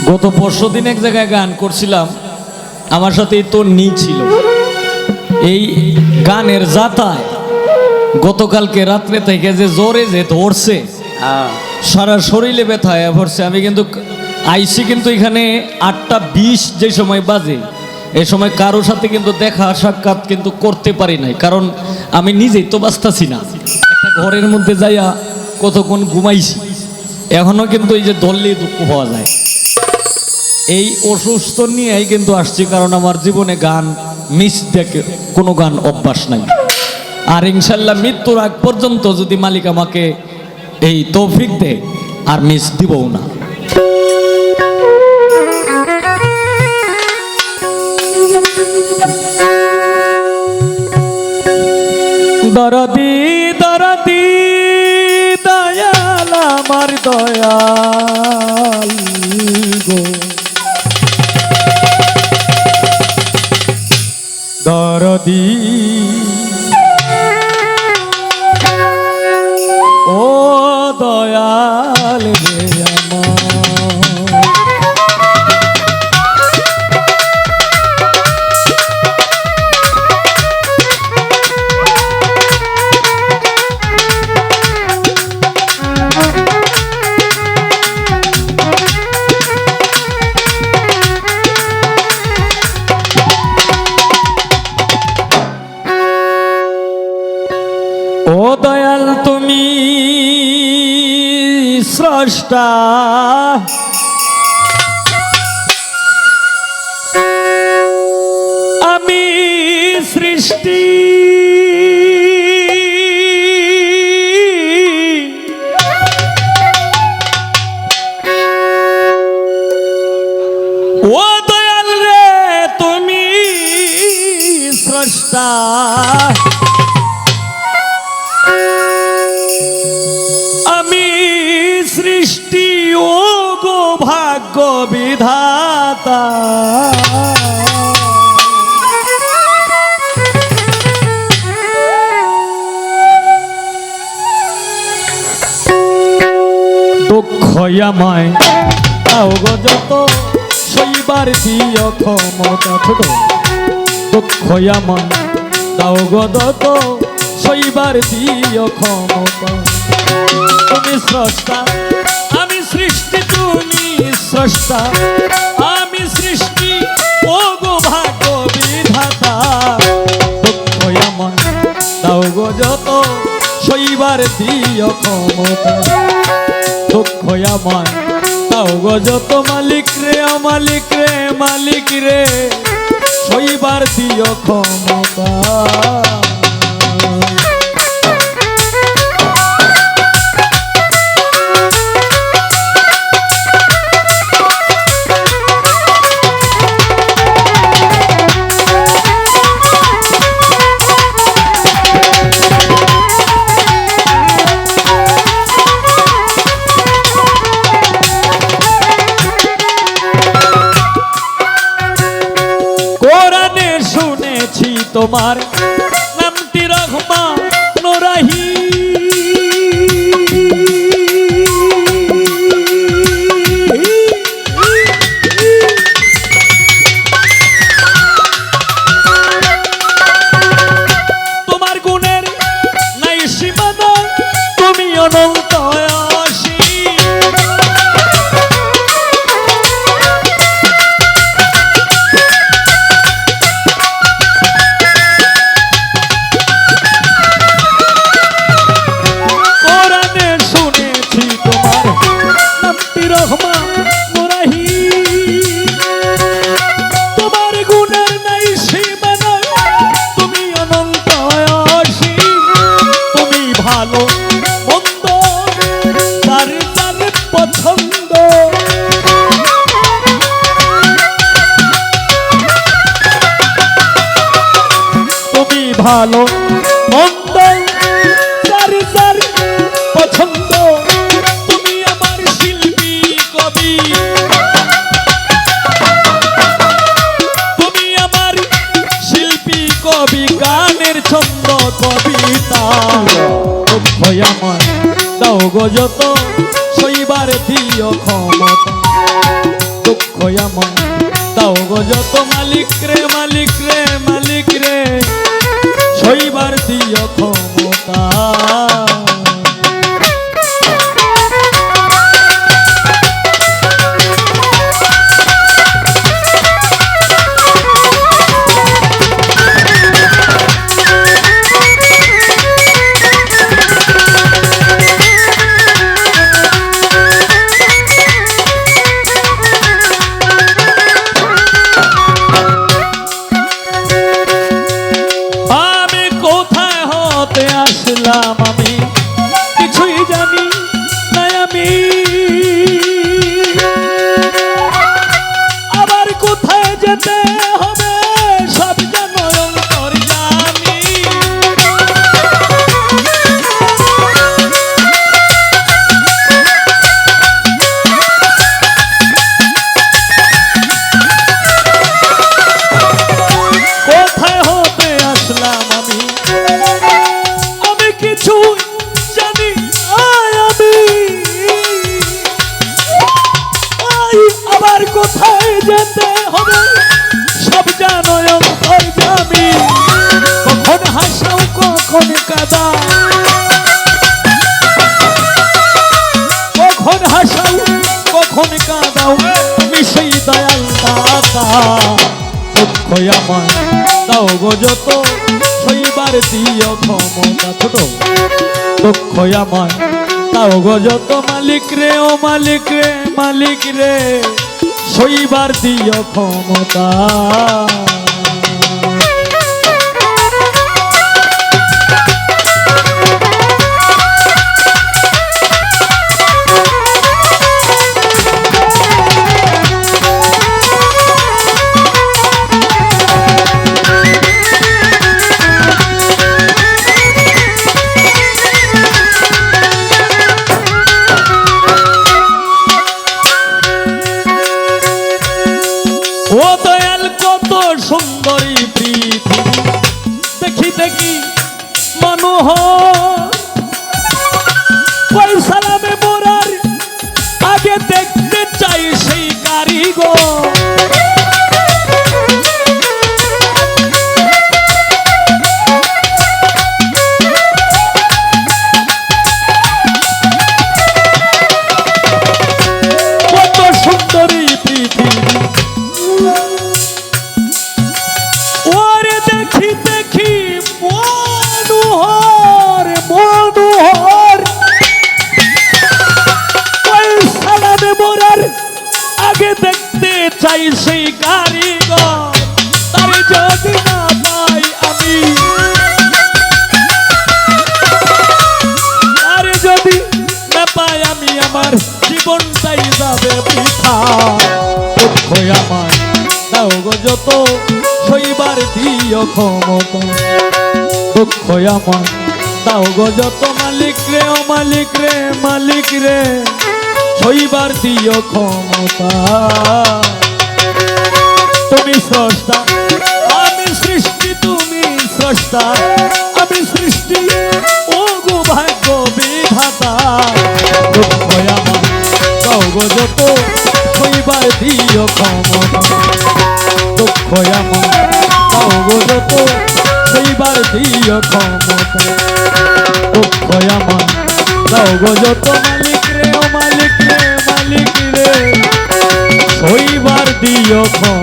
গত পরশুদিন এক জায়গায় গান করছিলাম, আমার সাথে তো নি ছিল। এই গানের জাতায় গতকালকে রাত্রে থেকে যে জোরে যে ধরছে, সারা শরীরে ব্যথায় পড়ছে। আমি কিন্তু আইসি কিন্তু এখানে 8:20 যে সময় বাজে, এই সময় কারোর সাথে কিন্তু দেখা সাক্ষাৎ কিন্তু করতে পারি নাই, কারণ আমি নিজেই তো বাঁচতাছি না। একটা ঘরের মধ্যে যাইয়া কতক্ষণ ঘুমাইছি, এখনো কিন্তু এই যে ধরলেই দুঃখ পাওয়া যায়। এই অসুস্থ নিয়েই কিন্তু আসছি, কারণ আমার জীবনে গান মিস দেখে কোনো গান অভ্যাস নাই। আর ইনশাল্লাহ মৃত্যুর আগ পর্যন্ত যদি মালিক আমাকে এই তৌফিক দেয়, আর মিস দিবও না। দরদি দরদি দয়াল আমার দয়াল গো, দরদি ও দয়াল রে আমার। ও দয়াল তুমি স্রষ্টা, আমি সৃষ্টি। ও দয়াল রে তুমি স্রষ্টা, আমি সৃষ্টি। ও গো ভাগ্য বিধাতা, দুঃখ আমায় দাও গো যত, সইবার দিও ক্ষমতা ছোট। দুঃখ আমায় দাও গো যত, সইবার দিও ক্ষমতা। তুমি স্রষ্টা, আমি সৃষ্টি। তুমি স্রষ্টা, আমি সৃষ্টি। ও গো ভাগ্য বিধাতা, দুঃখ আমায় দাও গো যত, সইবার দিও ক্ষমতা। দুঃখ আমায় দাও গো যত, মালিক রে মালিক রে মালিক রে, সইবার দিও ক্ষমতা। কোরআনে শুনেছি তোমার নামটি রহমান রহিম। তোমার গুণের নাই সীমানা, তুমি অনন্ত অসীম। রহমান রহিম, তোমার গুণের নাই সীমানা, তুমি অনন্ত অসীম। তুমি ভালো মন্দ তার তার পছন্দ, তুমি ভালো মন্দ তার তার পছন্দ। তুমি আমার শিল্পী কবি, গানের ছন্দ কবিতা। দুঃখ আমায় দাও গো যত, সইবার দিও ক্ষমতা। দুঃখ আমার দাও গো যত মালিক রে মালিক রে মালিক রে সইবার দিও ক্ষমতা আসলাম আমি কিছুই জানি না আমি আবার কোথায় যেতে হবে সব জানো অন্তর্যামী কোথায় হতে আসলাম আমি কিছু জানি আমি আবার কোথায় যেতে হবে সব জানো অন্তর্যামী কখন হাসাও কখন কাঁদাও কখন হাসাও কখন কাঁদাও তুমি সেই দয়াল দাতা দুঃখ আমার দাও গো যত সইবার দিও ক্ষমতা ছোট দুঃখ আমার তাও গো যত মালিক রে ও মালিক রে মালিক রে সইবার দিও ক্ষমতা ও দয়াল কত সুন্দরী পৃথিবী দেখি দেখি মনোহর সালামে মোরার আগে দেখতে চাই সেই কারিগর কত সুন্দরী পৃথিবী ওরে দেখি দেখি মনোহর মনোহর সালামে মোরার আগে দেখতে চাই সেই কারিগর তার যদি না পাই আমি আরে যদি না পাই আমি আমার জীবনটাই যাবে বৃথা দুঃখ আমার দাও গো যত সইবার দিও ক্ষমতা দুঃখ আমার দাও গো যত মালিক রে ও মালিক রে মালিক রে সইবার দিও ক্ষমতা তুমি স্রষ্টা আমি সৃষ্টি তুমি স্রষ্টা আমি সৃষ্টি ও গো ভাগ্য বিধাতা দুঃখ আমার দাও গো যত সইবার দিও ক্ষমতা দুঃখ আমার দাও গো যত সইবার দিও ক্ষমতা দুঃখ আমার দাও গো যত মালিক রে ও মালিক রে মালিক রে সইবার দিও ক্ষমতা